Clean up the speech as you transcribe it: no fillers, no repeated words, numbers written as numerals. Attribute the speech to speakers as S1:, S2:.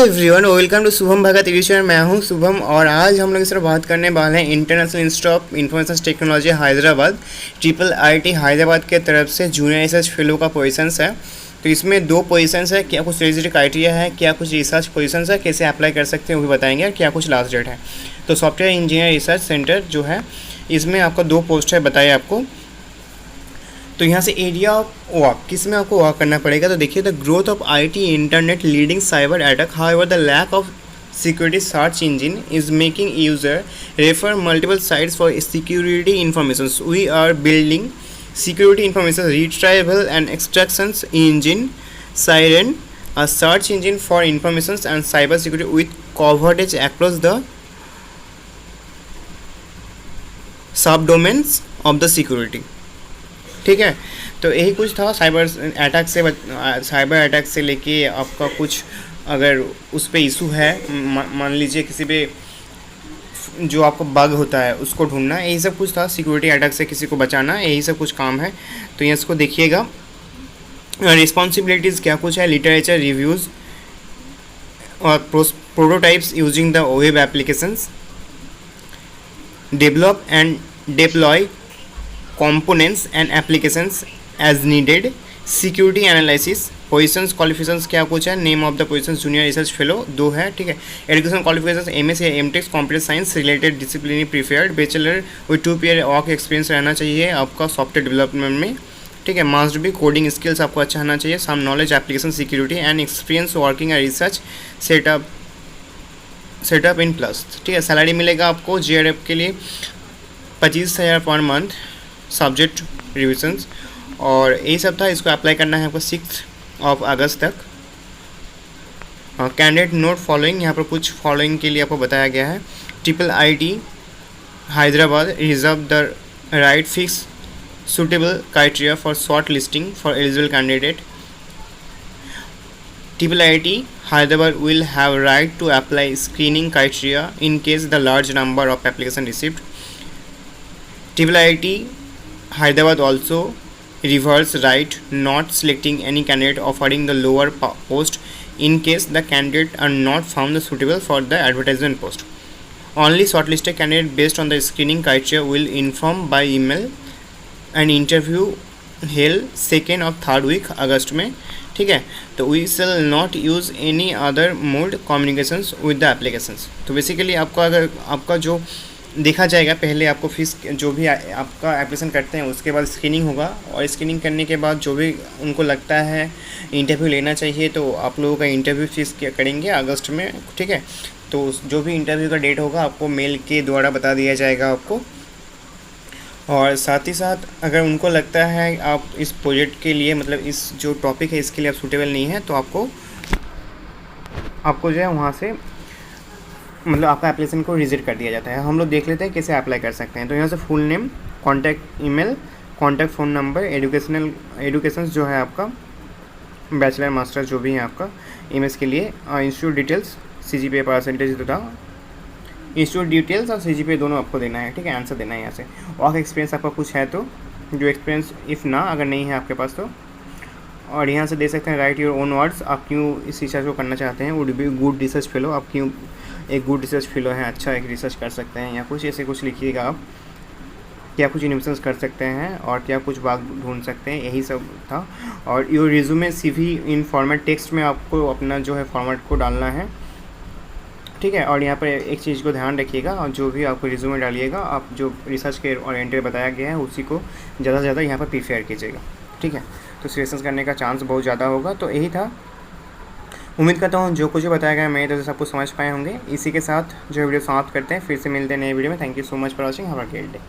S1: Everyone, welcome to Shubham Bhagat education. मैं हूं शुभम और आज हम लोग इस तरह बात करने वाले हैं international institute of information technology Hyderabad IIIT Hyderabad के तरफ से जूनियर रिसर्च फेलो का पोजीशंस है। तो इसमें 2 पोजीशंस है, क्या कुछ एलिजिबिलिटी क्राइटेरिया है, क्या कुछ रिसर्च पोजीशंस है, कैसे अप्लाई कर सकते हैं वो भी बताएंगे, और क्या कुछ लास्ट डेट है। तो सॉफ्टवेयर इंजीनियर रिसर्च सेंटर जो है इसमें आपका 2 पोस्ट है बताइए आपको। तो यहाँ से एरिया ऑफ वर्क किस में आपको वर्क करना पड़ेगा। तो देखिए, the growth of IT internet leading cyber attack, however the lack of security search engine is making user refer multiple sites for security information. We are building security information retrieval and extractions engine Siren, a search engine for information and cyber security with coverage across the subdomains of the security। ठीक है, तो यही कुछ था cyber attack से लेके आपका कुछ अगर उस पर इशू है, मान लीजिए किसी पे जो आपको बग होता है उसको ढूंढना, यही सब कुछ था। सिक्योरिटी अटैक से किसी को बचाना, यही सब कुछ काम है। तो ये इसको देखिएगा। रिस्पॉन्सिबिलिटीज़ क्या कुछ है, लिटरेचर रिव्यूज़ और prototypes using the web applications, develop and deploy components and applications as needed, security analysis, positions qualifications क्या कुछ है, name of the position junior research fellow 2 है। ठीक है, एजुकेशन क्वालिफिकेशंस MS या MTech computer science related discipline preferred, bachelor with 2 year work experience रहना चाहिए आपका सॉफ्टवेयर डेवलपमेंट में। ठीक है, मस्ट भी कोडिंग स्किल्स आपको अच्छा होना चाहिए, some knowledge application security and experience working and research setup in plus. ठीक है, सैलरी मिलेगा आपको JRF के लिए 25,000 पर मंथ सब्जेक्ट रिविजन्स, और यही सब था। इसको अप्लाई करना है आपको 6 अगस्त तक। कैंडिडेट नोट फॉलोइंग, यहाँ पर कुछ फॉलोइंग के लिए आपको बताया गया है। IIIT Hyderabad reserve the right fix suitable criteria for short listing for eligible candidate. IIIT Hyderabad will have right to apply screening criteria in case the large number of applications received. IIIT Hyderabad also reserves right not selecting any candidate offering the lower post in case the candidate are not found suitable for the advertisement post. Only shortlisted candidate based on the screening criteria will inform by email and interview held 2nd और 3rd week अगस्त में। ठीक है, तो we shall not use any other mode communications with the applications. तो basically आपका अगर आपका जो देखा जाएगा, पहले आपको फीस जो भी आपका एप्लीकेशन करते हैं उसके बाद स्क्रीनिंग होगा, और स्क्रीनिंग करने के बाद जो भी उनको लगता है इंटरव्यू लेना चाहिए तो आप लोगों का इंटरव्यू फीस करेंगे अगस्त में। ठीक है, तो जो भी इंटरव्यू का डेट होगा आपको मेल के द्वारा बता दिया जाएगा आपको। और साथ ही साथ अगर उनको लगता है आप इस प्रोजेक्ट के लिए, मतलब इस जो टॉपिक है इसके लिए आप सूटेबल नहीं है, तो आपको जो है वहाँ से मतलब आपका एप्लीकेशन को रिजेक्ट कर दिया जाता है। हम लोग देख लेते हैं कैसे अप्लाई कर सकते हैं। तो यहाँ से full name, contact email, contact phone number, education जो है आपका बैचलर मास्टर जो भी है आपका MS के लिए, इंस्टीट्यूट डिटेल्स, CGPA परसेंटेज तथा इंस्टीट्यूट डिटेल्स और CGPA दोनों आपको देना है। ठीक है, आंसर देना है यहाँ से। वर्क एक्सपीरियंस आपका कुछ है तो जो एक्सपीरियंस, इफ़ ना अगर नहीं है आपके पास तो, और यहाँ से दे सकते हैं राइट योर ओन वर्ड्स, आप क्यों इस रिसर्च को करना चाहते हैं। Would be good research fellow, आप क्यों एक गुड रिसर्च फेलो हैं, अच्छा एक रिसर्च कर सकते हैं, या कुछ ऐसे कुछ लिखिएगा आप, क्या कुछ इनोवेशंस कर सकते हैं और क्या कुछ बाग ढूंढ सकते हैं, यही सब था। और your resume CV in format text में आपको अपना जो है फॉर्मेट को डालना है। ठीक है, और यहाँ पर एक चीज़ को ध्यान रखिएगा, और जो भी आपको रिज्यूमे डालिएगा आप जो रिसर्च के ओरिएंटेड बताया गया है उसी को ज़्यादा से ज़्यादा यहाँ पर प्रीफेयर कीजिएगा। ठीक है, तो सिलेक्शन करने का चांस बहुत ज़्यादा होगा। तो यही था, उम्मीद करता हूँ जो कुछ बताया गया मेरी तरफ से सब कुछ समझ पाए होंगे। इसी के साथ जो वीडियो समाप्त करते हैं, फिर से मिलते हैं नए वीडियो में। Thank you so much for watching, have a great day.